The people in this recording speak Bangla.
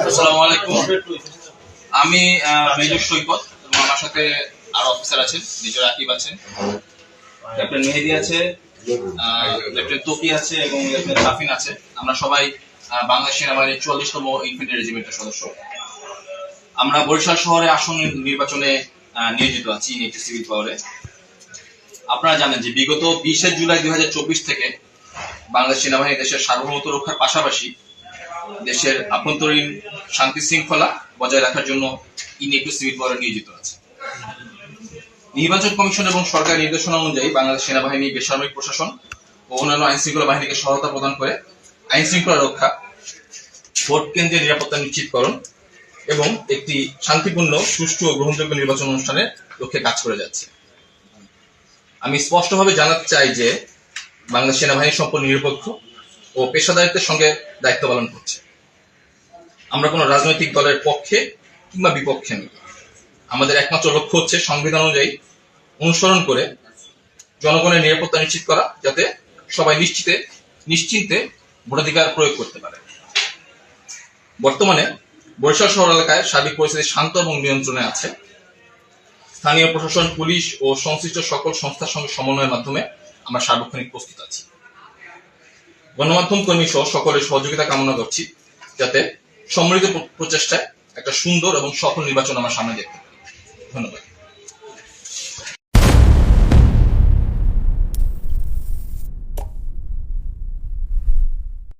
আসসালামু আলাইকুম। আমি মেজর সৈকত এবং আমার সাথে আরো অফিসার আছেন, মেজর আকিব আছেন, লেফটেন্যান্ট মেহেদি আছে, লেফটেন্যান্ট তোকি আছে এবং লেফটেন্যান্ট শাফিন আছে। আমরা সবাই বাংলাদেশ সেনাবাহিনীর 44তম ইনফ্যান্ট্রি রেজিমেন্টের সদস্য। আমরা বরিশাল শহরে আসন নির্বাচনে নিয়োজিত আছি একটি সিভিল পাওয়ারে। আপনারা জানেন যে বিগত 20 জুলাই 2024 থেকে বাংলাদেশ সেনাবাহিনী দেশের সার্বভৌমত্ব রক্ষার পাশাপাশি দেশের আভ্যন্তরীণ শান্তি শৃঙ্খলা বজায় রাখার জন্য একটি সিভিল পাওয়ারে নিয়োজিত আছে। নির্বাচন কমিশন এবং সরকারের নির্দেশনা অনুযায়ী বাংলাদেশ সেনাবাহিনী, বেসামরিক প্রশাসন ও অন্যান্য আইন শৃঙ্খলা বাহিনীকে সহায়তা প্রদান করে আইন শৃঙ্খলা রক্ষা, ভোট কেন্দ্রের নিরাপত্তা নিশ্চিতকরণ এবং একটি শান্তিপূর্ণ, সুষ্ঠু ও গ্রহণযোগ্য নির্বাচন অনুষ্ঠানের লক্ষ্যে কাজ করে যাচ্ছে। আমি স্পষ্টভাবে জানাতে চাই যে বাংলাদেশ সেনাবাহিনী সম্পূর্ণ নিরপেক্ষ ও পেশাদারিত্বের সঙ্গে দায়িত্ব পালন করছে। আমরা কোনো রাজনৈতিক দলের পক্ষে কিংবা বিপক্ষে নই। আমাদের একমাত্র লক্ষ্য হচ্ছে সংবিধান অনুযায়ী অনুসরণ করে জনগণের নিরাপত্তা নিশ্চিত করা, যাতে সবাই নিশ্চিন্তে ভোটাধিকার প্রয়োগ করতে পারে। বর্তমানে বরিশাল শহর এলাকায় সার্বিক পরিস্থিতি শান্ত এবং নিয়ন্ত্রণে আছে। স্থানীয় প্রশাসন, পুলিশ ও সংশ্লিষ্ট সকল সংস্থার সঙ্গে সমন্বয়ের মাধ্যমে আমরা সার্বক্ষণিক প্রস্তুত আছি। গণমাধ্যম কর্মী সহ সকলের সহযোগিতা কামনা করছি, যাতে সম্মিলিত প্রচেষ্টায় একটা সুন্দর এবং সফল নির্বাচন আমরা সামনে দেখতে পারি। ধন্যবাদ।